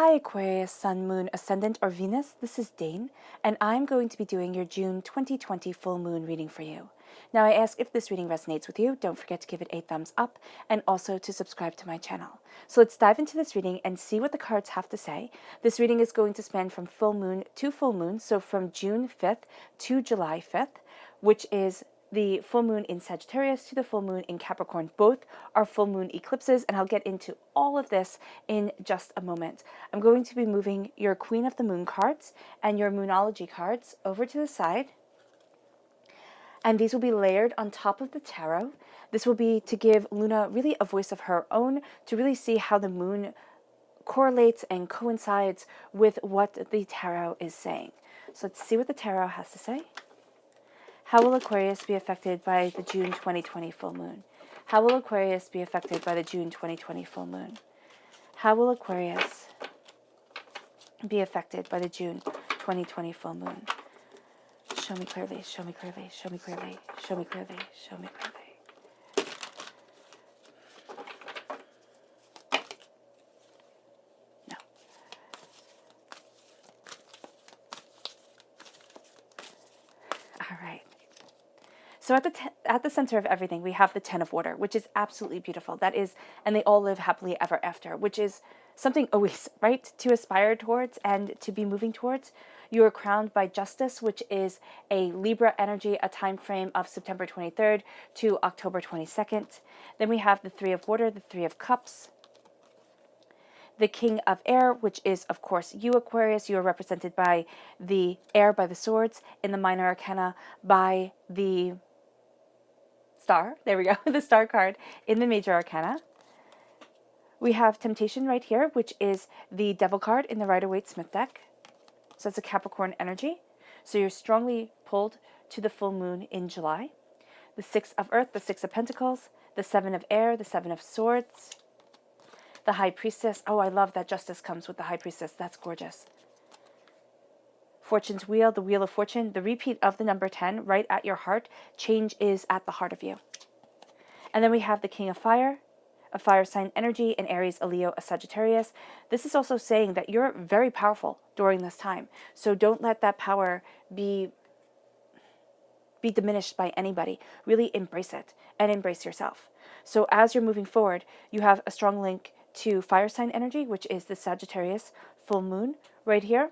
Hi Aquarius, Sun, Moon, Ascendant, or Venus. This is Dane, and I'm going to be doing your June 2020 full moon reading for you. Now, I ask if this reading resonates with you, don't forget to give it a thumbs up, and also to subscribe to my channel. So let's dive into this reading and see what the cards have to say. This reading is going to span from full moon to full moon, so from June 5th to July 5th, which is the full moon in Sagittarius to the full moon in Capricorn. Both are full moon eclipses, and I'll get into all of this in just a moment. I'm going to be moving your Queen of the Moon cards and your Moonology cards over to the side, and these will be layered on top of the tarot. This will be to give Luna really a voice of her own, to really see how the moon correlates and coincides with what the tarot is saying. So let's see what the tarot has to say. How will Aquarius be affected by the June 2020 full moon? How will Aquarius be affected by the June 2020 full moon? How will Aquarius be affected by the June 2020 full moon? Show me clearly, show me clearly, show me clearly, show me clearly, show me clearly. No. All right. So at the center of everything, we have the Ten of Water, which is absolutely beautiful. That is, and they all live happily ever after, which is something always, right, to aspire towards and to be moving towards. You are crowned by Justice, which is a Libra energy, a time frame of September 23rd to October 22nd. Then we have the Three of Water, the Three of Cups, the King of Air, which is, of course, you, Aquarius. You are represented by the Air, by the Swords, in the Minor Arcana by the Star. There we go, the Star card in the Major Arcana. We have Temptation right here, which is the Devil card in the Rider-Waite-Smith deck. So it's a Capricorn energy. So you're strongly pulled to the full moon in July. The Six of Earth, the Six of Pentacles, the Seven of Air, the Seven of Swords, the High Priestess. Oh, I love that Justice comes with the High Priestess. That's gorgeous. Fortune's Wheel, the Wheel of Fortune, the repeat of the number 10 right at your heart. Change is at the heart of you. And then we have the King of Fire, a fire sign energy, an Aries, a Leo, a Sagittarius. This is also saying that you're very powerful during this time. So don't let that power be diminished by anybody. Really embrace it and embrace yourself. So as you're moving forward, you have a strong link to fire sign energy, which is the Sagittarius full moon right here.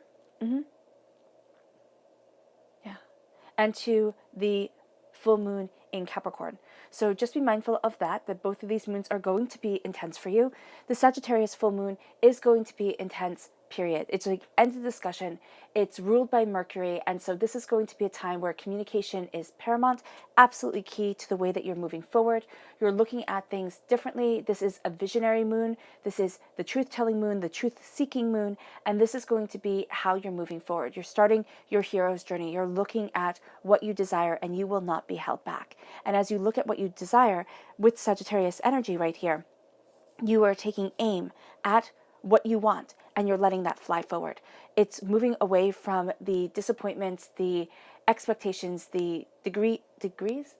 And to the full moon in Capricorn. So just be mindful of that both of these moons are going to be intense for you. The Sagittarius full moon is going to be intense, period. It's like end of discussion. It's ruled by Mercury, and so this is going to be a time where communication is paramount, absolutely key to the way that you're moving forward. You're looking at things differently. This is a visionary moon. This is the truth-telling moon, the truth-seeking moon, and this is going to be how you're moving forward. You're starting your hero's journey. You're looking at what you desire, and you will not be held back. And as you look at what you desire with Sagittarius energy right here, you are taking aim at what you want, and you're letting that fly forward. It's moving away from the disappointments, the expectations, the decrees,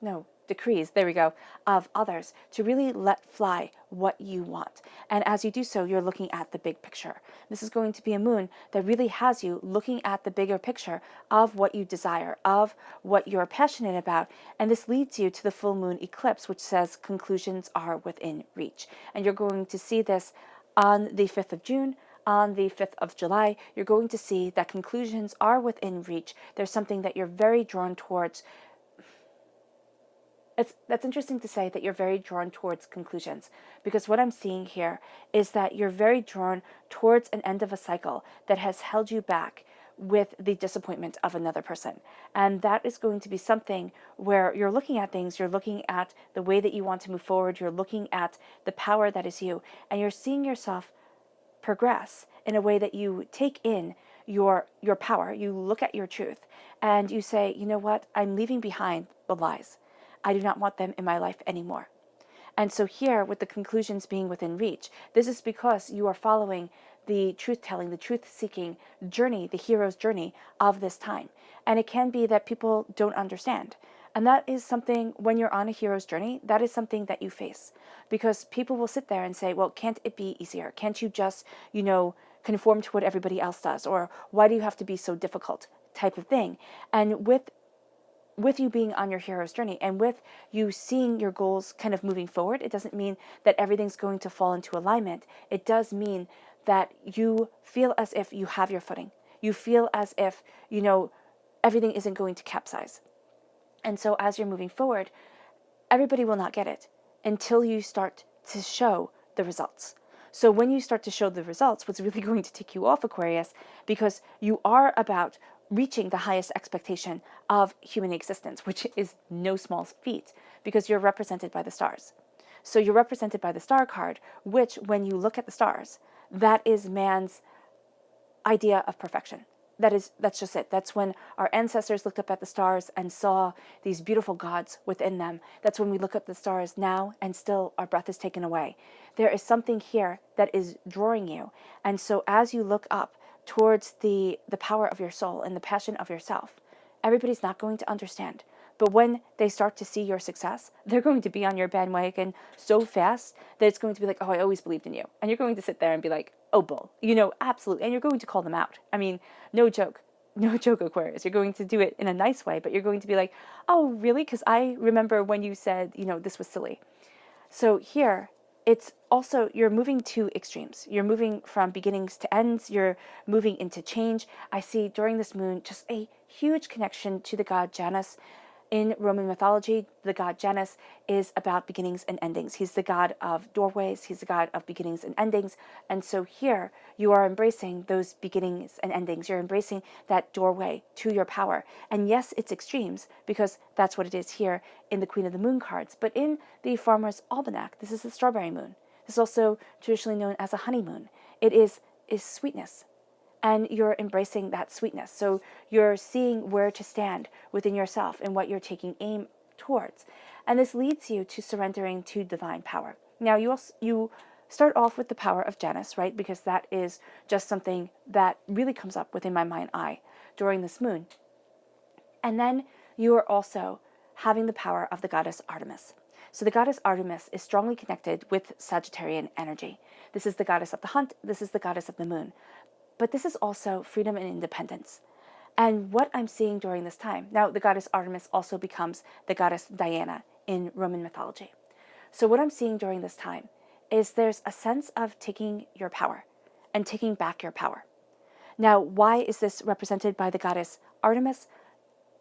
there we go, of others, to really let fly what you want. And as you do so, you're looking at the big picture. This is going to be a moon that really has you looking at the bigger picture of what you desire, of what you're passionate about. And this leads you to the full moon eclipse, which says conclusions are within reach. And you're going to see this on the 5th of June, on the 5th of July. You're going to see that conclusions are within reach. There's something that you're very drawn towards. That's interesting to say that you're very drawn towards conclusions, because what I'm seeing here is that you're very drawn towards an end of a cycle that has held you back with the disappointment of another person. And that is going to be something where you're looking at things, you're looking at the way that you want to move forward, you're looking at the power that is you, and you're seeing yourself progress in a way that you take in your power. You look at your truth and you say, you know what, I'm leaving behind the lies. I do not want them in my life anymore. And so here, with the conclusions being within reach, this is because you are following the truth-telling, the truth-seeking journey, the hero's journey of this time. And it can be that people don't understand. And that is something, when you're on a hero's journey, that is something that you face. Because people will sit there and say, well, can't it be easier? Can't you just, conform to what everybody else does? Or why do you have to be so difficult? Type of thing. And with you being on your hero's journey and with you seeing your goals kind of moving forward, it doesn't mean that everything's going to fall into alignment. It does mean that you feel as if you have your footing. You feel as if, everything isn't going to capsize. And so as you're moving forward, everybody will not get it until you start to show the results. So when you start to show the results, what's really going to tick you off, Aquarius, because you are about reaching the highest expectation of human existence, which is no small feat, because you're represented by the stars. So you're represented by the star card, which, when you look at the stars, that is man's idea of perfection. That's just it. That's when our ancestors looked up at the stars and saw these beautiful gods within them. That's when we look at the stars now and still our breath is taken away. There is something here that is drawing you. And so as you look up towards the power of your soul and the passion of yourself, everybody's not going to understand. But when they start to see your success, they're going to be on your bandwagon so fast that it's going to be like, oh, I always believed in you. And you're going to sit there and be like, oh, bull, absolutely. And you're going to call them out. I mean, no joke, Aquarius. You're going to do it in a nice way, but you're going to be like, oh, really? Because I remember when you said, this was silly. So here, it's also, you're moving to extremes. You're moving from beginnings to ends. You're moving into change. I see during this moon just a huge connection to the god Janus. In Roman mythology, the god Janus is about beginnings and endings. He's the god of doorways. He's the god of beginnings and endings. And so here, you are embracing those beginnings and endings. You're embracing that doorway to your power. And yes, it's extremes, because that's what it is here in the Queen of the Moon cards. But in the Farmer's Almanac, this is the strawberry moon. This is also traditionally known as a honeymoon. It is sweetness. And you're embracing that sweetness. So you're seeing where to stand within yourself and what you're taking aim towards. And this leads you to surrendering to divine power. Now, you start off with the power of Janus, right? Because that is just something that really comes up within my mind eye during this moon. And then you are also having the power of the goddess Artemis. So the goddess Artemis is strongly connected with Sagittarian energy. This is the goddess of the hunt. This is the goddess of the moon. But this is also freedom and independence. And what I'm seeing during this time, now the goddess Artemis also becomes the goddess Diana in Roman mythology. So what I'm seeing during this time is there's a sense of taking your power and taking back your power. Now, why is this represented by the goddess Artemis?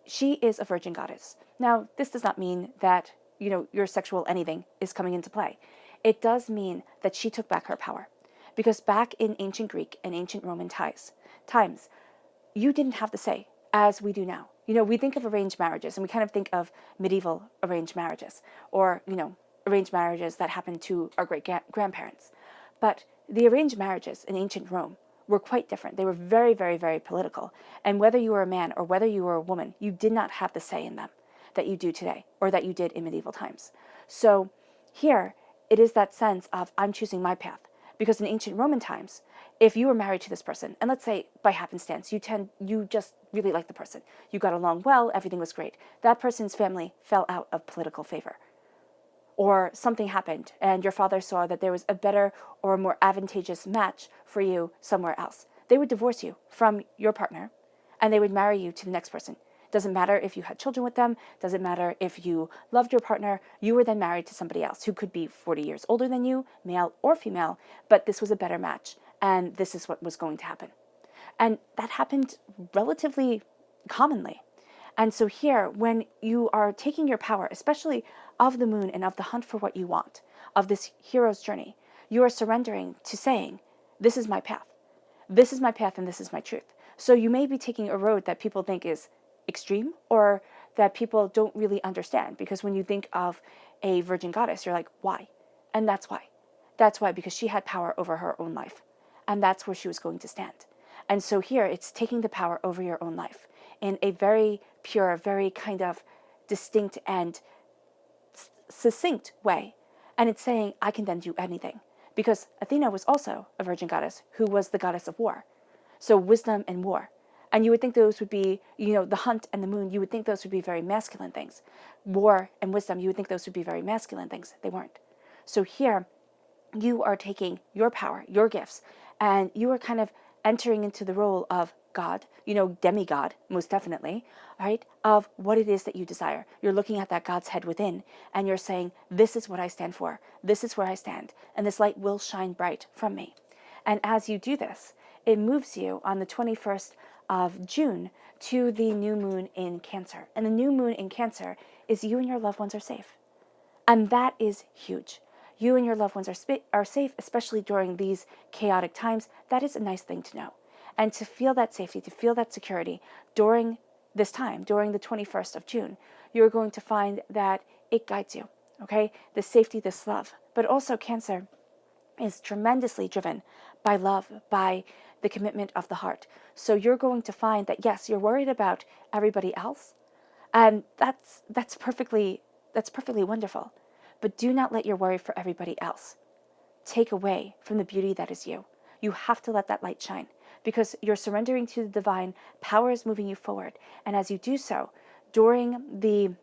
She is a virgin goddess. Now, this does not mean that, your sexual anything is coming into play. It does mean that she took back her power. Because back in ancient Greek and ancient Roman times, you didn't have the say, as we do now. We think of arranged marriages, and we kind of think of medieval arranged marriages, or, arranged marriages that happened to our great-grandparents. But the arranged marriages in ancient Rome were quite different. They were very, very, very political. And whether you were a man or whether you were a woman, you did not have the say in them that you do today, or that you did in medieval times. So here, it is that sense of, I'm choosing my path. Because in ancient Roman times, if you were married to this person, and let's say by happenstance, you just really liked the person. You got along well, everything was great. That person's family fell out of political favor. Or something happened, and your father saw that there was a better or a more advantageous match for you somewhere else. They would divorce you from your partner, and they would marry you to the next person. Doesn't matter if you had children with them, doesn't matter if you loved your partner, you were then married to somebody else who could be 40 years older than you, male or female, but this was a better match, and this is what was going to happen. And that happened relatively commonly. And so here, when you are taking your power, especially of the moon and of the hunt for what you want, of this hero's journey, you are surrendering to saying, this is my path. This is my path and this is my truth. So you may be taking a road that people think is extreme, or that people don't really understand, because when you think of a virgin goddess, you're like, why? And that's why. That's why, because she had power over her own life, and that's where she was going to stand. And so here, it's taking the power over your own life in a very pure, very kind of distinct and succinct way. And it's saying, I can then do anything. Because Athena was also a virgin goddess who was the goddess of war. So wisdom and war. And you would think those would be, the hunt and the moon, you would think those would be very masculine things. War and wisdom, you would think those would be very masculine things. They weren't. So here, you are taking your power, your gifts, and you are kind of entering into the role of God, demigod, most definitely, right? Of what it is that you desire. You're looking at that God's head within, and you're saying, this is what I stand for. This is where I stand, and this light will shine bright from me. And as you do this, it moves you on the 21st of June to the new moon in Cancer. And the new moon in Cancer is you and your loved ones are safe. And that is huge. You and your loved ones are safe, especially during these chaotic times. That is a nice thing to know. And to feel that safety, to feel that security during this time, during the 21st of June, you're going to find that it guides you, okay? This safety, this love. But also Cancer is tremendously driven by love, by the commitment of the heart. So you're going to find that, yes, you're worried about everybody else, and that's perfectly wonderful. But do not let your worry for everybody else take away from the beauty that is you. You have to let that light shine, because you're surrendering to the divine. Power is moving you forward. And as you do so, during the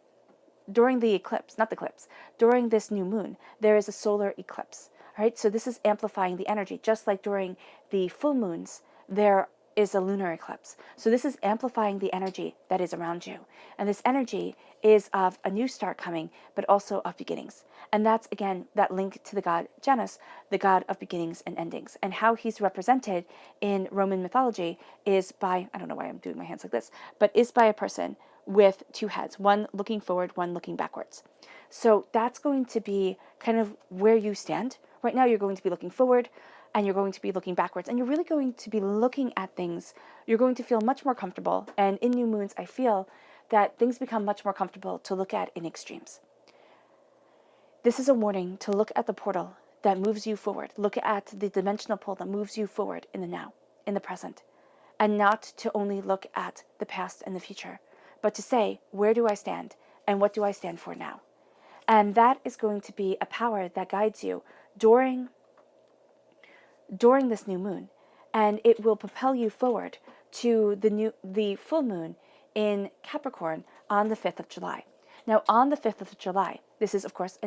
eclipse, not the eclipse, during this new moon, there is a solar eclipse. Right? So this is amplifying the energy, just like during the full moons, there is a lunar eclipse. So this is amplifying the energy that is around you. And this energy is of a new start coming, but also of beginnings. And that's, again, that link to the god Janus, the god of beginnings and endings. And how he's represented in Roman mythology is by, I don't know why I'm doing my hands like this, but is by a person with two heads, one looking forward, one looking backwards. So that's going to be kind of where you stand. Right now, you're going to be looking forward, and you're going to be looking backwards, and you're really going to be looking at things. You're going to feel much more comfortable. And in new moons, I feel that things become much more comfortable to look at in extremes. This is a warning to look at the portal that moves you forward. Look at the dimensional pull that moves you forward in the now, in the present, and not to only look at the past and the future, but to say, where do I stand, and what do I stand for now? And that is going to be a power that guides you during this new moon, and it will propel you forward to the full moon in Capricorn on the 5th of July. Now, on the 5th of July, this is, of course,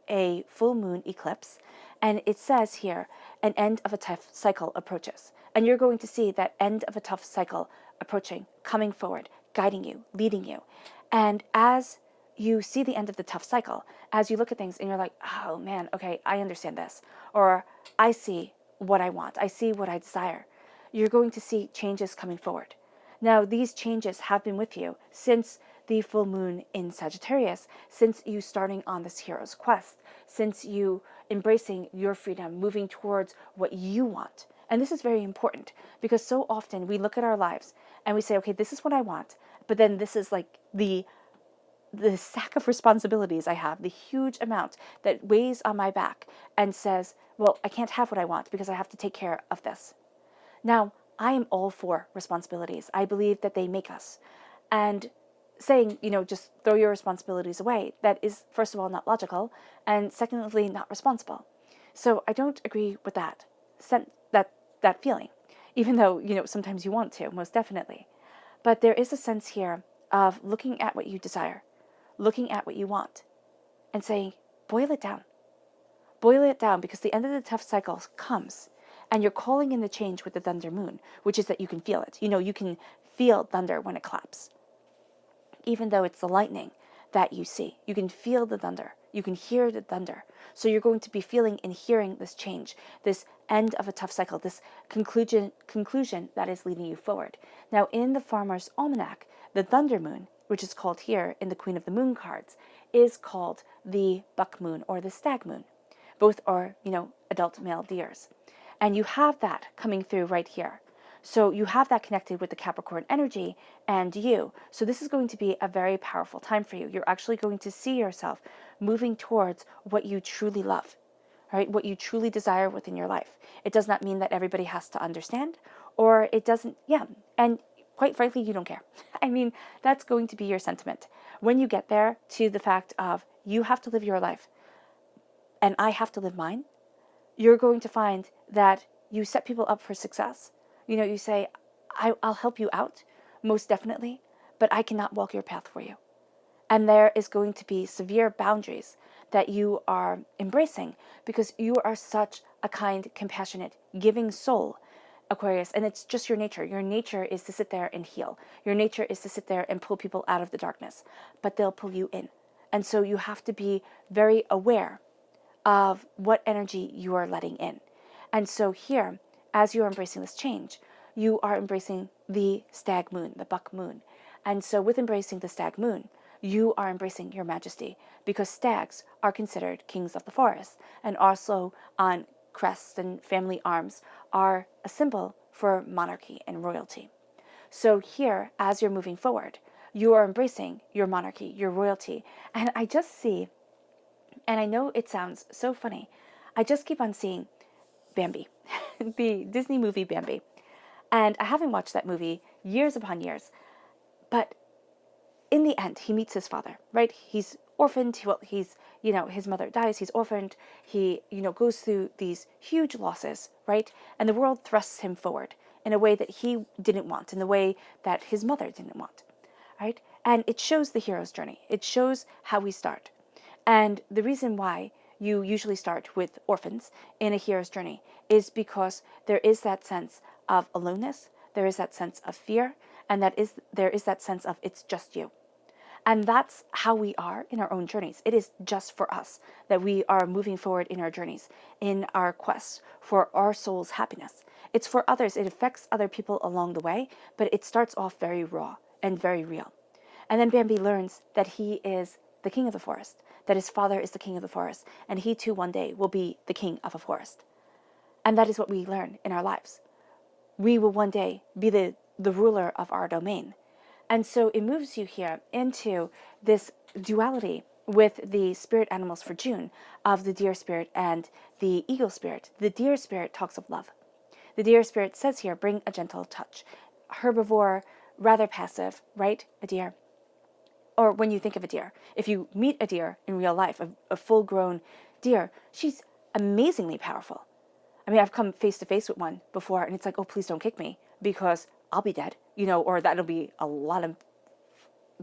a full moon eclipse, and it says here, an end of a tough cycle approaches. And you're going to see that end of a tough cycle approaching, coming forward, guiding you, leading you. And as you see the end of the tough cycle, as you look at things and you're like, oh man, okay, I understand this. Or I see what I want. I see what I desire. You're going to see changes coming forward. Now, these changes have been with you since the full moon in Sagittarius, since you starting on this hero's quest, since you embracing your freedom, moving towards what you want. And this is very important, because so often we look at our lives and we say, okay, this is what I want, but then this is like the sack of responsibilities I have, the huge amount that weighs on my back and says, well, I can't have what I want because I have to take care of this. Now, I am all for responsibilities. I believe that they make us. And saying, just throw your responsibilities away, that is, first of all, not logical, and secondly, not responsible. So I don't agree with that feeling, even though, sometimes you want to, most definitely. But there is a sense here of looking at what you desire, looking at what you want, and saying, boil it down. Boil it down, because the end of the tough cycle comes, and you're calling in the change with the thunder moon, which is that you can feel it. You can feel thunder when it claps. Even though it's the lightning that you see, you can feel the thunder. You can hear the thunder. So you're going to be feeling and hearing this change, this end of a tough cycle, this conclusion that is leading you forward. Now, in the Farmer's Almanac, the thunder moon, which is called here in the Queen of the Moon cards, is called the buck moon or the stag moon. Both are, adult male deers. And you have that coming through right here. So you have that connected with the Capricorn energy and you. So this is going to be a very powerful time for you. You're actually going to see yourself moving towards what you truly love, right? What you truly desire within your life. It does not mean that everybody has to understand, or it doesn't, and quite frankly, you don't care. I mean, that's going to be your sentiment. When you get there to the fact of you have to live your life and I have to live mine, you're going to find that you set people up for success. You say, I'll help you out, most definitely, but I cannot walk your path for you. And there is going to be severe boundaries that you are embracing because you are such a kind, compassionate, giving soul, Aquarius, and it's just your nature. Your nature is to sit there and heal. Your nature is to sit there and pull people out of the darkness, but they'll pull you in. And so you have to be very aware of what energy you are letting in. And so here, as you are embracing this change, you are embracing the stag moon, the buck moon. And so with embracing the stag moon, you are embracing your majesty because stags are considered kings of the forest, and also on crests and family arms are a symbol for monarchy and royalty. So here, as you're moving forward, you are embracing your monarchy, your royalty. And I just see, and I know it sounds so funny, I just keep on seeing Bambi, the Disney movie Bambi. And I haven't watched that movie years upon years, but in the end, he meets his father, right? He's orphaned. His mother dies. He's orphaned. He, goes through these huge losses, right? And the world thrusts him forward in a way that he didn't want, in the way that his mother didn't want, right? And it shows the hero's journey. It shows how we start. And the reason why you usually start with orphans in a hero's journey is because there is that sense of aloneness, there is that sense of fear, and there is that sense of it's just you. And that's how we are in our own journeys. It is just for us that we are moving forward in our journeys, in our quest for our soul's happiness. It's for others. It affects other people along the way, but it starts off very raw and very real. And then Bambi learns that he is the king of the forest, that his father is the king of the forest, and he too one day will be the king of a forest. And that is what we learn in our lives. We will one day be the ruler of our domain. And so it moves you here into this duality with the spirit animals for June of the deer spirit and the eagle spirit. The deer spirit talks of love. The deer spirit says here, bring a gentle touch. Herbivore, rather passive, right? A deer. Or when you think of a deer, if you meet a deer in real life, a full-grown deer, she's amazingly powerful. I mean, I've come face to face with one before, and it's like, oh, please don't kick me because I'll be dead, or that'll be a lot of,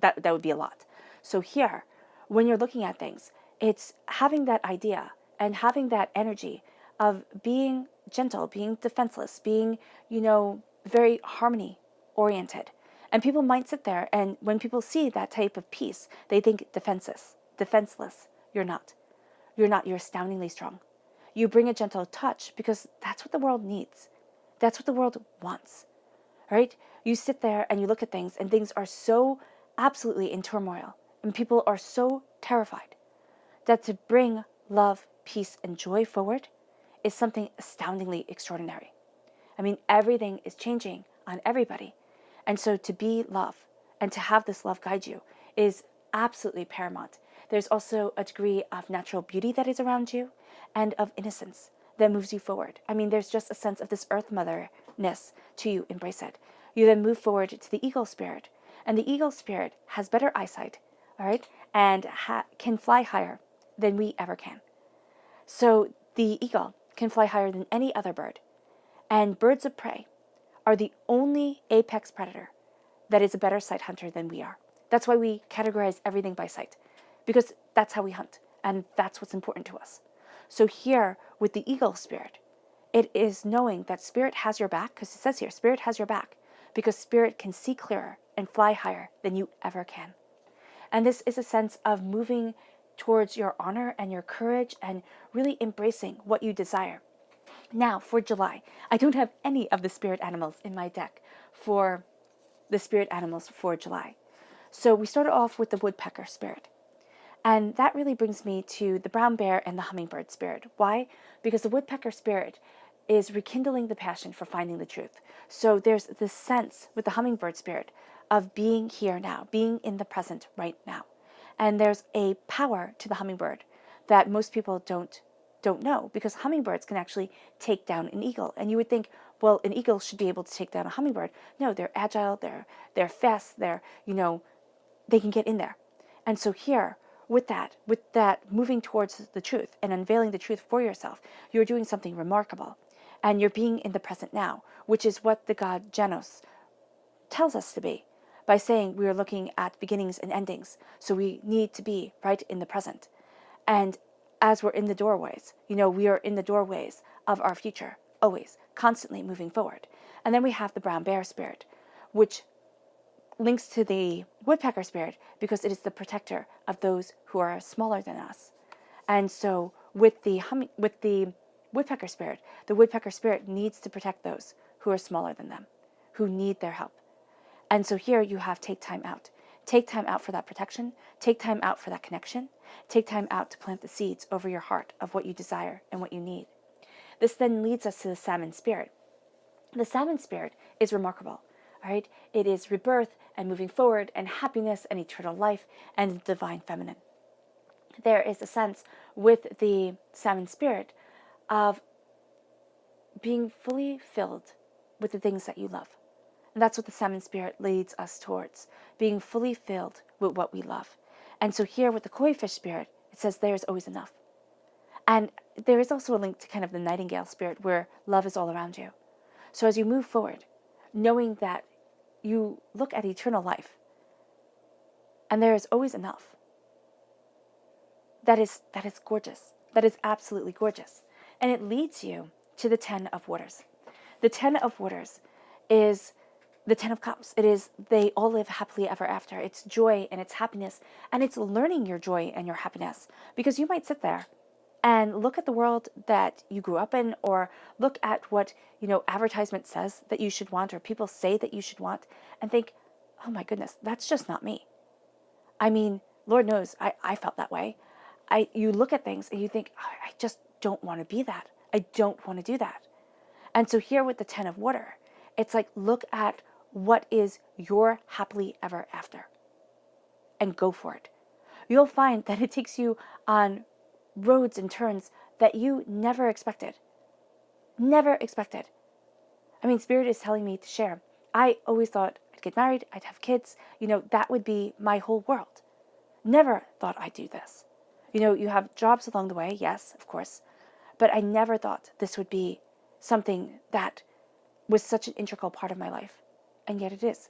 that would be a lot. So here, when you're looking at things, it's having that idea and having that energy of being gentle, being defenseless, being, very harmony oriented. And people might sit there and when people see that type of peace, they think defenseless. You're not. You're astoundingly strong. You bring a gentle touch because that's what the world needs. That's what the world wants. Right? You sit there and you look at things and things are so absolutely in turmoil and people are so terrified that to bring love, peace, and joy forward is something astoundingly extraordinary. I mean, everything is changing on everybody. And so to be love and to have this love guide you is absolutely paramount. There's also a degree of natural beauty that is around you and of innocence that moves you forward. I mean, there's just a sense of this earth motherness to you. Embrace it. You then move forward to the eagle spirit. And the eagle spirit has better eyesight, all right, and can fly higher than we ever can. So the eagle can fly higher than any other bird. And birds of prey are the only apex predator that is a better sight hunter than we are. That's why we categorize everything by sight, because that's how we hunt, and that's what's important to us. So here, with the eagle spirit, it is knowing that spirit has your back, because it says here, spirit has your back, because spirit can see clearer and fly higher than you ever can. And this is a sense of moving towards your honor and your courage and really embracing what you desire. Now, for July, I don't have any of the spirit animals in my deck for the spirit animals for July. So we started off with the woodpecker spirit. And that really brings me to the brown bear and the hummingbird spirit. Why? Because the woodpecker spirit is rekindling the passion for finding the truth. So there's this sense with the hummingbird spirit of being here now, being in the present right now. And there's a power to the hummingbird that most people don't know, because hummingbirds can actually take down an eagle. And you would think, well, an eagle should be able to take down a hummingbird. No, they're agile, they're fast, they can get in there. And so here, with that moving towards the truth and unveiling the truth for yourself, you're doing something remarkable. And you're being in the present now, which is what the god Janus tells us to be. by saying we are looking at beginnings and endings. So we need to be right in the present. And as we're in the doorways, we are in the doorways of our future, always, constantly moving forward. And then we have the brown bear spirit, which links to the woodpecker spirit because it is the protector of those who are smaller than us. And so with the woodpecker spirit, the woodpecker spirit needs to protect those who are smaller than them, who need their help. And so here you have take time out. Take time out for that protection. Take time out for that connection. Take time out to plant the seeds over your heart of what you desire and what you need. This then leads us to the salmon spirit. The salmon spirit is remarkable, all right? It is rebirth and moving forward and happiness and eternal life and the divine feminine. There is a sense with the salmon spirit of being fully filled with the things that you love. And that's what the salmon spirit leads us towards, being fully filled with what we love. And so here with the koi fish spirit, it says there is always enough. And there is also a link to kind of the nightingale spirit where love is all around you. So as you move forward, knowing that you look at eternal life and there is always enough, that is gorgeous. That is absolutely gorgeous. And it leads you to the 10 of waters. The 10 of waters is the 10 of cups. It is they all live happily ever after. It's joy and it's happiness, and it's learning your joy and your happiness, because you might sit there and look at the world that you grew up in, or look at what advertisement says that you should want, or people say that you should want, and think, oh my goodness, that's just not me. I mean, Lord knows I felt that way. You look at things and you think, I just don't want to be that. I don't want to do that. And so here with the 10 of water, it's like, look at what is your happily ever after and go for it. You'll find that it takes you on roads and turns that you never expected. Never expected. I mean, Spirit is telling me to share. I always thought I'd get married, I'd have kids, that would be my whole world. Never thought I'd do this. You have jobs along the way, yes, of course, but I never thought this would be something that was such an integral part of my life, and yet it is.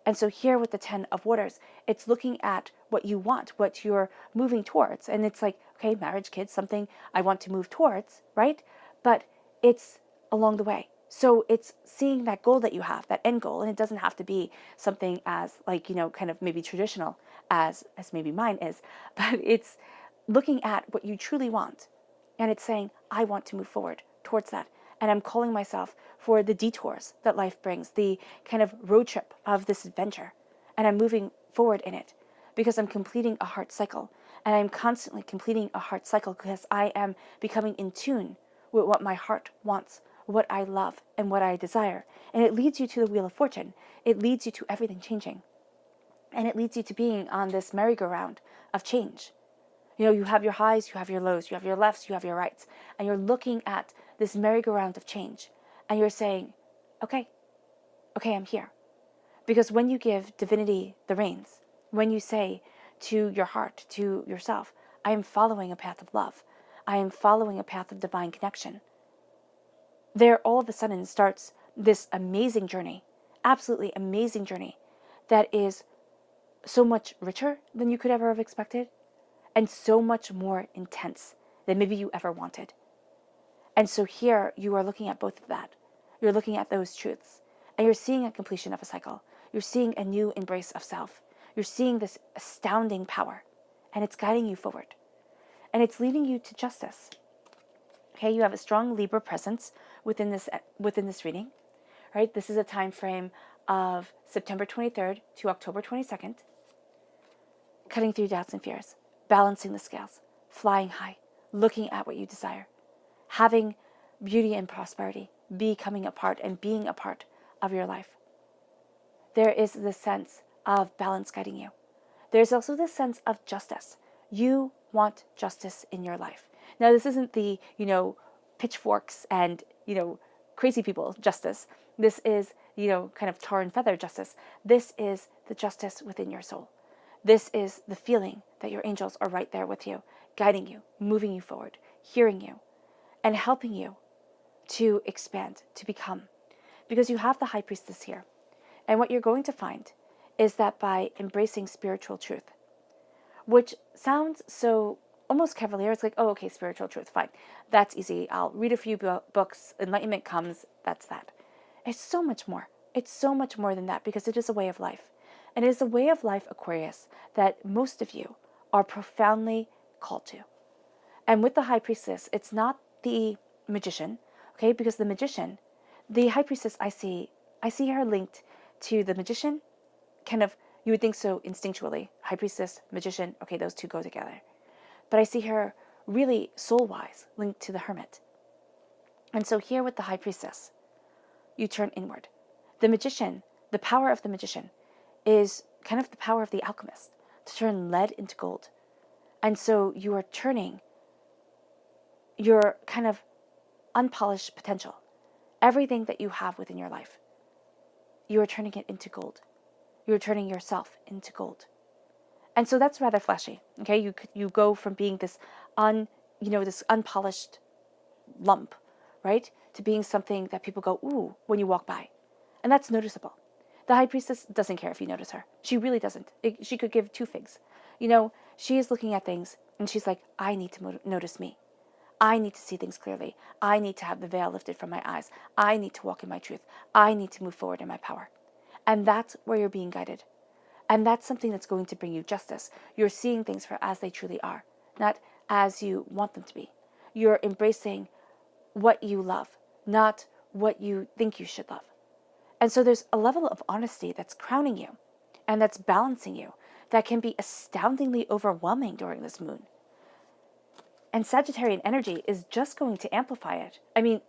And so here with the 10 of waters, it's looking at what you want, what you're moving towards, and it's like, okay, marriage, kids, something I want to move towards, right? But it's along the way. So it's seeing that goal that you have, that end goal, and it doesn't have to be something as kind of maybe traditional as maybe mine is, but it's looking at what you truly want, and it's saying, I want to move forward towards that. And I'm calling myself for the detours that life brings, the kind of road trip of this adventure. And I'm moving forward in it because I'm completing a heart cycle. And I'm constantly completing a heart cycle because I am becoming in tune with what my heart wants, what I love, and what I desire. And it leads you to the Wheel of Fortune. It leads you to everything changing. And it leads you to being on this merry-go-round of change. You have your highs, you have your lows, you have your lefts, you have your rights, and you're looking at this merry-go-round of change, and you're saying, okay, I'm here. Because when you give divinity the reins, when you say to your heart, to yourself, I am following a path of love, I am following a path of divine connection, there all of a sudden starts this amazing journey, absolutely amazing journey, that is so much richer than you could ever have expected, and so much more intense than maybe you ever wanted. And so here you are looking at both of that. You're looking at those truths, and you're seeing a completion of a cycle. You're seeing a new embrace of self. You're seeing this astounding power, and it's guiding you forward. And it's leading you to justice. Okay, you have a strong Libra presence within this reading. Right? This is a time frame of September 23rd to October 22nd. Cutting through doubts and fears. Balancing the scales, flying high, looking at what you desire, having beauty and prosperity, becoming a part and being a part of your life. There is this sense of balance guiding you. There's also this sense of justice. You want justice in your life. Now, this isn't the, pitchforks and, crazy people justice. This is, kind of tar and feather justice. This is the justice within your soul. This is the feeling that your angels are right there with you, guiding you, moving you forward, hearing you, and helping you to expand, to become. Because you have the High Priestess here. And what you're going to find is that by embracing spiritual truth, which sounds so almost cavalier, it's like, oh, okay, spiritual truth, fine. That's easy. I'll read a few books, enlightenment comes, that's that. It's so much more. It's so much more than that because it is a way of life. And it is a way of life, Aquarius, that most of you are profoundly called to. And with the High Priestess, it's not the magician, okay? Because the magician, the High Priestess, I see her linked to the magician, kind of, you would think so instinctually. High Priestess, magician, okay, those two go together. But I see her really soul-wise linked to the hermit. And so here with the High Priestess, you turn inward. The magician, the power of the magician is kind of the power of the alchemist, to turn lead into gold. And so you are turning your kind of unpolished potential, everything that you have within your life, you are turning it into gold. You are turning yourself into gold. And so that's rather flashy, okay? You go from being this this unpolished lump, right, to being something that people go, ooh, when you walk by. And that's noticeable. The High Priestess doesn't care if you notice her. She really doesn't. She could give two figs. She is looking at things and she's like, I need to notice me. I need to see things clearly. I need to have the veil lifted from my eyes. I need to walk in my truth. I need to move forward in my power. And that's where you're being guided. And that's something that's going to bring you justice. You're seeing things for as they truly are, not as you want them to be. You're embracing what you love, not what you think you should love. And so there's a level of honesty that's crowning you and that's balancing you that can be astoundingly overwhelming during this moon. And Sagittarian energy is just going to amplify it. I mean,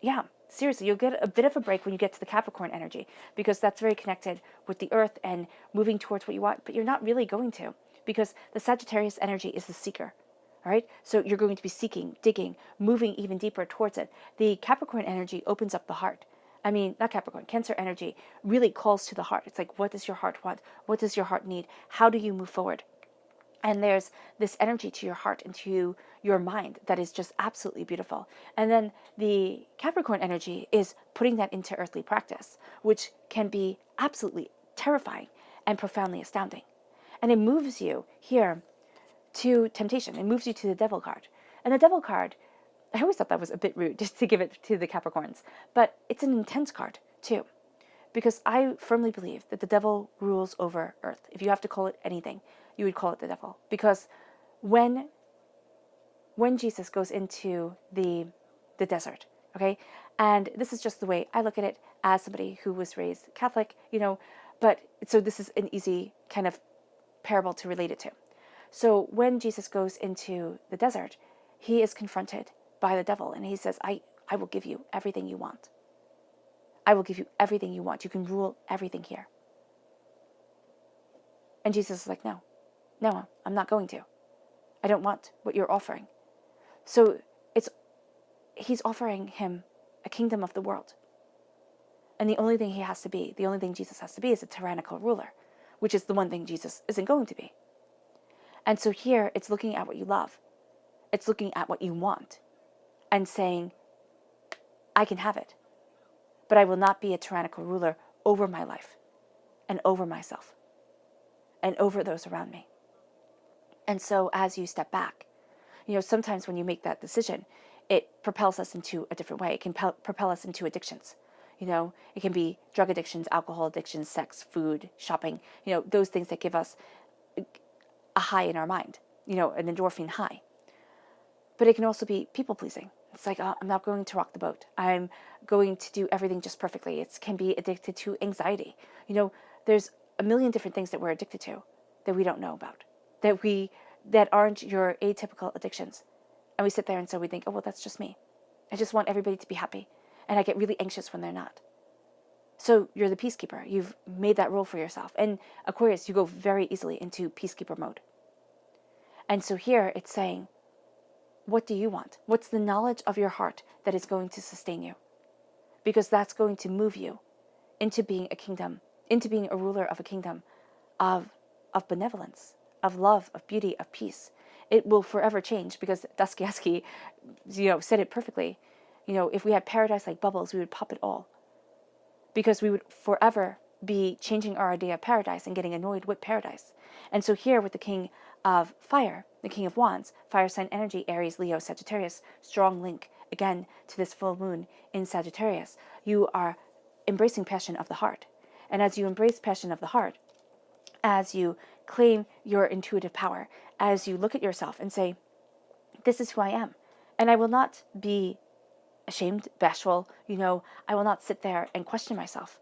yeah, seriously, you'll get a bit of a break when you get to the Capricorn energy because that's very connected with the earth and moving towards what you want, but you're not really going to because the Sagittarius energy is the seeker, all right? So you're going to be seeking, digging, moving even deeper towards it. The Capricorn energy opens up the heart. I mean, not Capricorn, Cancer energy really calls to the heart. It's like, what does your heart want? What does your heart need? How do you move forward? And there's this energy to your heart and to your mind that is just absolutely beautiful. And then the Capricorn energy is putting that into earthly practice, which can be absolutely terrifying and profoundly astounding. And it moves you here to temptation. It moves you to the Devil card. And the Devil card, I always thought that was a bit rude just to give it to the Capricorns, but it's an intense card too. Because I firmly believe that the devil rules over earth. If you have to call it anything, you would call it the devil. Because when Jesus goes into the desert, okay, and this is just the way I look at it as somebody who was raised Catholic, but so this is an easy kind of parable to relate it to. So when Jesus goes into the desert, he is confronted by the devil and he says, I will give you everything you want. I will give you everything you want. You can rule everything here. And Jesus is like, no, I'm not going to. I don't want what you're offering. So he's offering him a kingdom of the world. And the only thing Jesus has to be is a tyrannical ruler, which is the one thing Jesus isn't going to be. And so here it's looking at what you love. It's looking at what you want and saying, I can have it. But I will not be a tyrannical ruler over my life and over myself and over those around me. And so as you step back, sometimes when you make that decision, it propels us into a different way. It can propel us into addictions. It can be drug addictions, alcohol addictions, sex, food, shopping, those things that give us a high in our mind, an endorphin high. But it can also be people pleasing. It's like, oh, I'm not going to rock the boat. I'm going to do everything just perfectly. It can be addicted to anxiety. There's a million different things that we're addicted to that we don't know about, that aren't your atypical addictions. And we sit there and so we think, oh, well, that's just me. I just want everybody to be happy. And I get really anxious when they're not. So you're the peacekeeper. You've made that role for yourself. And Aquarius, you go very easily into peacekeeper mode. And so here it's saying, what do you want? What's the knowledge of your heart that is going to sustain you? Because that's going to move you into being a kingdom, into being a ruler of a kingdom of benevolence, of love, of beauty, of peace. It will forever change because Dostoevsky, said it perfectly. If we had paradise like bubbles, we would pop it all. Because we would forever be changing our idea of paradise and getting annoyed with paradise. And so here with the King of Fire, the King of Wands, fire sign energy, Aries, Leo, Sagittarius, strong link again to this full moon in Sagittarius. You are embracing passion of the heart. And as you embrace passion of the heart, as you claim your intuitive power, as you look at yourself and say, this is who I am, and I will not be ashamed, bashful, I will not sit there and question myself.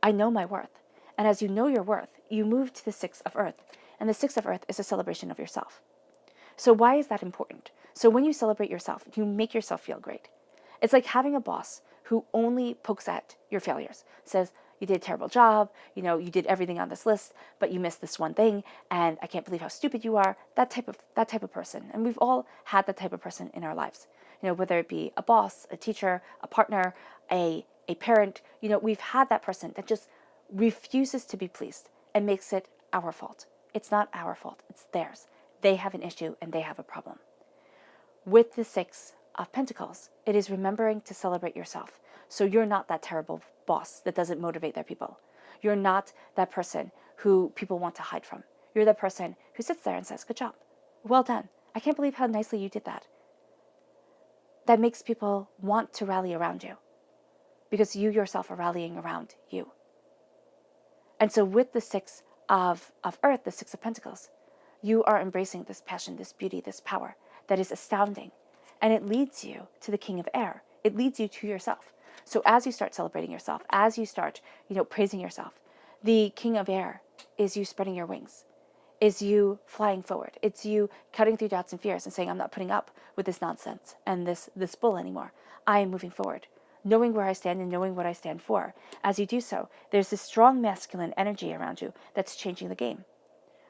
I know my worth. And as you know your worth, you move to the Six of Earth. And the Six of Earth is a celebration of yourself. So why is that important? So when you celebrate yourself, you make yourself feel great. It's like having a boss who only pokes at your failures, says, you did a terrible job, you did everything on this list, but you missed this one thing, and I can't believe how stupid you are. That type of person. And we've all had that type of person in our lives. Whether it be a boss, a teacher, a partner, a parent, we've had that person that just refuses to be pleased and makes it our fault. It's not our fault, it's theirs. They have an issue and they have a problem. With the Six of Pentacles, it is remembering to celebrate yourself. So you're not that terrible boss that doesn't motivate their people. You're not that person who people want to hide from. You're the person who sits there and says, good job. Well done. I can't believe how nicely you did that. That makes people want to rally around you because you yourself are rallying around you. And so with the Six of Earth, the Six of Pentacles, you are embracing this passion, this beauty, this power that is astounding. And it leads you to the King of Air. It leads you to yourself. So as you start celebrating yourself, as you start, praising yourself, the King of Air is you spreading your wings, is you flying forward. It's you cutting through doubts and fears and saying, I'm not putting up with this nonsense and this bull anymore. I am moving forward, knowing where I stand and knowing what I stand for. As you do so, there's this strong masculine energy around you that's changing the game.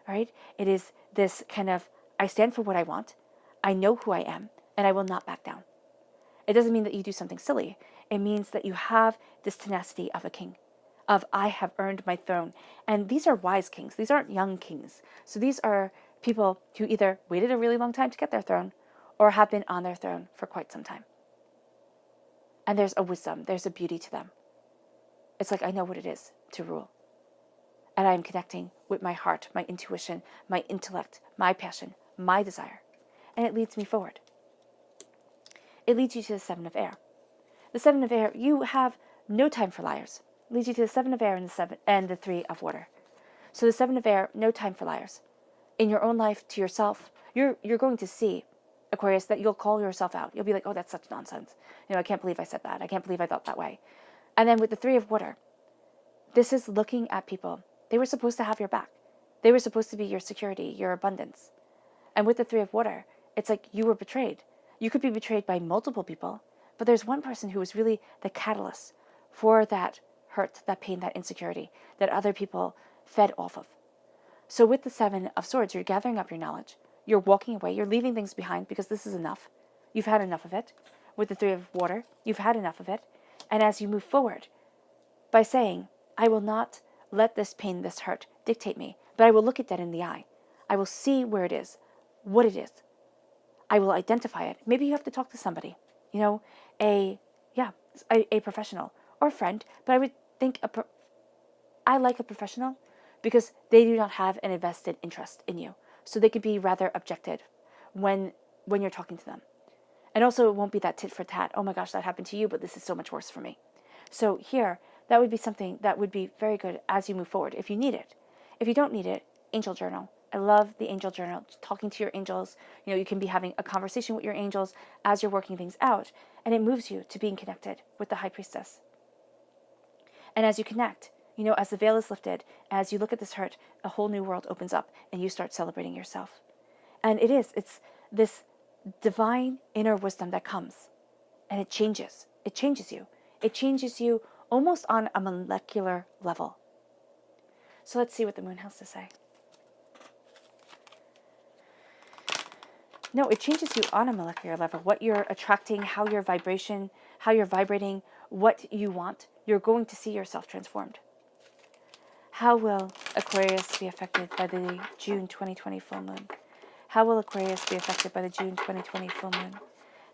All right? It is this kind of, I stand for what I want, I know who I am, and I will not back down. It doesn't mean that you do something silly. It means that you have this tenacity of a king, of I have earned my throne. And these are wise kings. These aren't young kings. So these are people who either waited a really long time to get their throne or have been on their throne for quite some time. And there's a wisdom, there's a beauty to them. It's like, I know what it is to rule. And I am connecting with my heart, my intuition, my intellect, my passion, my desire. And it leads me forward. It leads you to the Seven of Air. The Seven of Air, you have no time for liars. It leads you to the Seven of Air and the Three of Water. So the Seven of Air, no time for liars. In your own life, to yourself, you're going to see, Aquarius, that you'll call yourself out. You'll be like, oh, that's such nonsense. I can't believe I said that. I can't believe I thought that way. And then with the Three of Water, this is looking at people. They were supposed to have your back. They were supposed to be your security, your abundance. And with the Three of Water, it's like you were betrayed. You could be betrayed by multiple people, but there's one person who was really the catalyst for that hurt, that pain, that insecurity that other people fed off of. So with the Seven of Swords, you're gathering up your knowledge. You're walking away. You're leaving things behind because this is enough. You've had enough of it. With the Three of Water, you've had enough of it. And as you move forward by saying, I will not let this pain, this hurt dictate me, but I will look at that in the eye. I will see where it is, what it is. I will identify it. Maybe you have to talk to somebody, a professional or a friend, but I would think I like a professional because they do not have an invested interest in you. So they could be rather objective when you're talking to them. And also it won't be that tit for tat. Oh my gosh, that happened to you, but this is so much worse for me. So here, that would be something that would be very good as you move forward if you need it. If you don't need it, angel journal. I love the angel journal, talking to your angels. You can be having a conversation with your angels as you're working things out, and it moves you to being connected with the High Priestess. And as you connect, as the veil is lifted, as you look at this hurt, a whole new world opens up, and you start celebrating yourself. And it's this divine inner wisdom that comes, and it changes you. It changes you almost on a molecular level. So let's see what the moon has to say. No, it changes you on a molecular level. What you're attracting, how you're vibrating, what you want. You're going to see yourself transformed. How will Aquarius be affected by the June 2020 full moon? How will Aquarius be affected by the June 2020 full moon?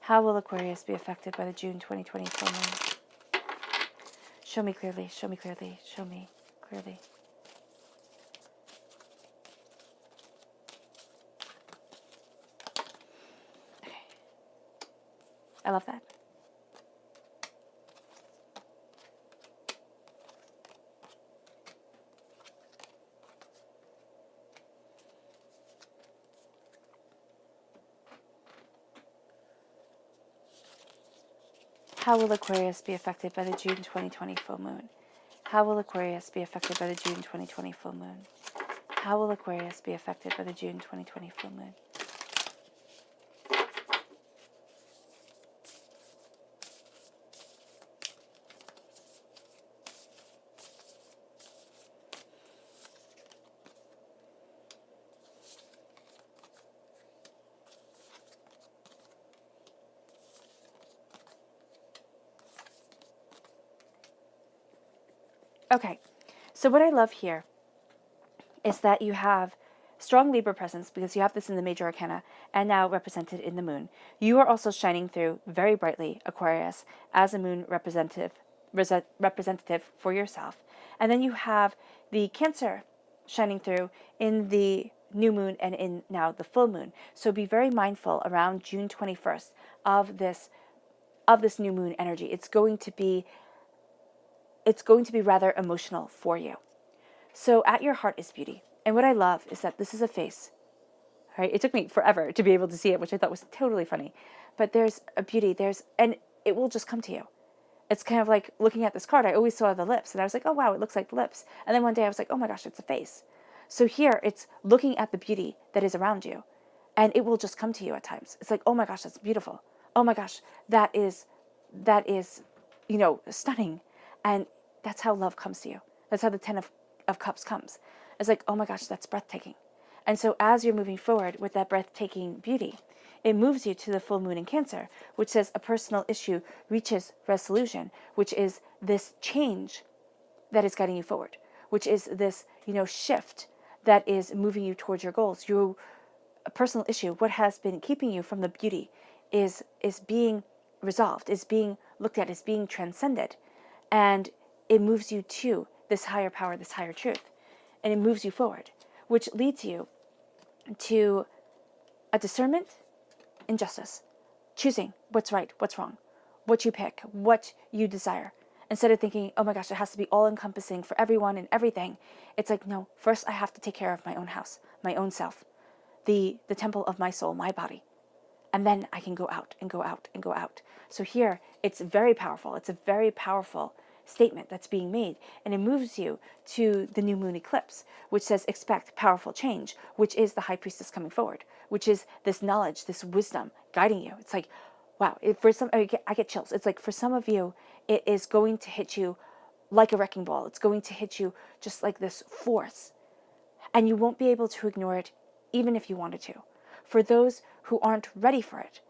How will Aquarius be affected by the June 2020 full moon? Show me clearly, show me clearly, show me. clearly. Okay. I love that. How will Aquarius be affected by the June 2020 full moon? How will Aquarius be affected by the June 2020 full moon? How will Aquarius be affected by the June 2020 full moon? Okay, so what I love here is that you have strong Libra presence because you have this in the major arcana and now represented in the moon. You are also shining through very brightly, Aquarius, as a moon representative for yourself. And then you have the Cancer shining through in the new moon and in now the full moon. So be very mindful around June 21st of this new moon energy. It's going to be rather emotional for you. So at your heart is beauty. And what I love is that this is a face. Right? It took me forever to be able to see it, which I thought was totally funny. But there's a beauty, and it will just come to you. It's kind of like looking at this card. I always saw the lips, and I was like, oh, wow, it looks like the lips. And then one day I was like, oh my gosh, it's a face. So here it's looking at the beauty that is around you, and it will just come to you at times. It's like, oh my gosh, that's beautiful. Oh my gosh, that is, stunning. And that's how love comes to you. That's how the Ten of Cups comes. It's like, oh my gosh, that's breathtaking. And so as you're moving forward with that breathtaking beauty, it moves you to the full moon in Cancer, which says a personal issue reaches resolution, which is this change that is guiding you forward, which is this, shift that is moving you towards your goals. A personal issue, what has been keeping you from the beauty is being resolved, is being looked at, is being transcended. And it moves you to this higher power, this higher truth. And it moves you forward, which leads you to a discernment in justice, choosing what's right, what's wrong, what you pick, what you desire. Instead of thinking, oh my gosh, it has to be all encompassing for everyone and everything. It's like, no, first I have to take care of my own house, my own self, the temple of my soul, my body. And then I can go out and go out and go out. So here, it's very powerful. It's a very powerful statement that's being made, and it moves you to the new moon eclipse, which says expect powerful change, which is the high priestess coming forward, which is this knowledge, this wisdom guiding you. It's like, wow, I get chills. It's like for some of you, it is going to hit you like a wrecking ball. It's going to hit you just like this force, and you won't be able to ignore it even if you wanted to. For those who aren't ready for it,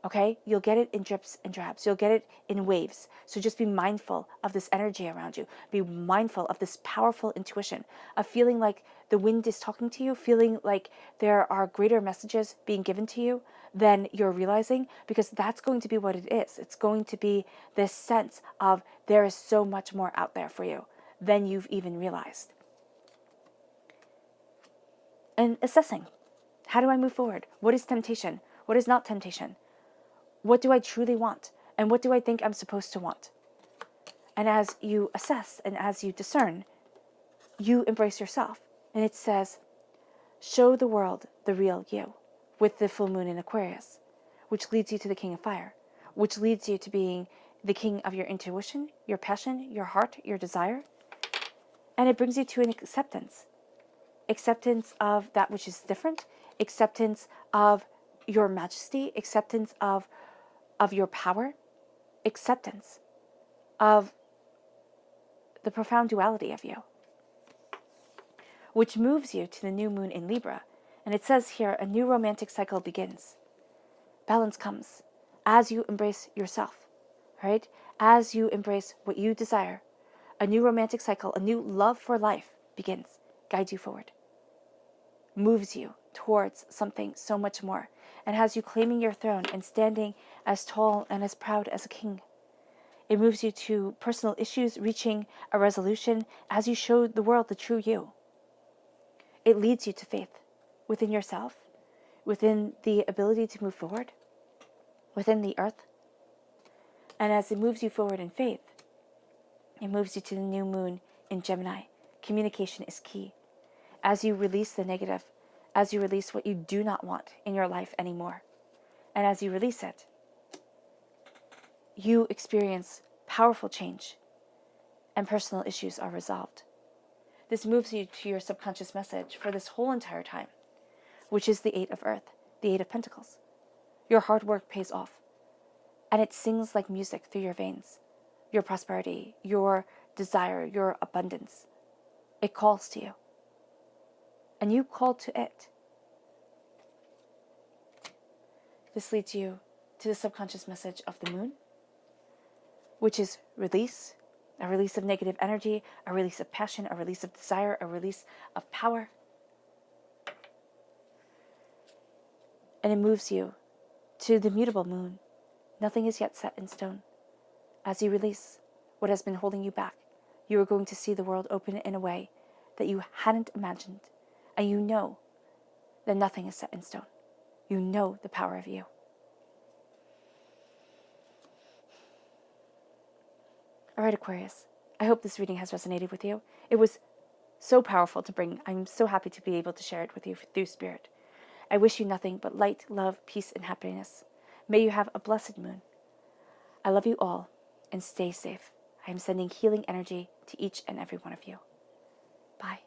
okay, you'll get it in drips and drabs. You'll get it in waves. So just be mindful of this energy around you. Be mindful of this powerful intuition, of feeling like the wind is talking to you, feeling like there are greater messages being given to you than you're realizing, because that's going to be what it is. It's going to be this sense of there is so much more out there for you than you've even realized. And assessing, how do I move forward? What is temptation? What is not temptation? What do I truly want? And what do I think I'm supposed to want? And as you assess and as you discern, you embrace yourself. And it says, show the world the real you with the full moon in Aquarius, which leads you to the King of Fire, which leads you to being the king of your intuition, your passion, your heart, your desire. And it brings you to an acceptance of that which is different, acceptance of your majesty, acceptance of your power, acceptance of the profound duality of you, which moves you to the new moon in Libra. And it says here, a new romantic cycle begins. Balance comes as you embrace yourself, right? As you embrace what you desire, a new romantic cycle, a new love for life begins, guides you forward, moves you towards something so much more, and has you claiming your throne and standing as tall and as proud as a king. It moves you to personal issues reaching a resolution as you show the world the true you. It leads you to faith within yourself, within the ability to move forward, within the earth. And as it moves you forward in faith, it moves you to the new moon in Gemini. Communication is key. As you release the negative, as you release what you do not want in your life anymore, and as you release it, you experience powerful change and personal issues are resolved. This moves you to your subconscious message for this whole entire time, which is the Eight of Earth, the Eight of Pentacles. Your hard work pays off, and it sings like music through your veins. Your prosperity, your desire, your abundance. It calls to you, and you call to it. This leads you to the subconscious message of the moon, which is release, a release of negative energy, a release of passion, a release of desire, a release of power. And it moves you to the mutable moon. Nothing is yet set in stone. As you release what has been holding you back, you are going to see the world open in a way that you hadn't imagined. And you know that nothing is set in stone. You know the power of you. All right, Aquarius, I hope this reading has resonated with you. It was so powerful to bring. I'm so happy to be able to share it with you through spirit. I wish you nothing but light, love, peace, and happiness. May you have a blessed moon. I love you all, and stay safe. I am sending healing energy to each and every one of you. Bye.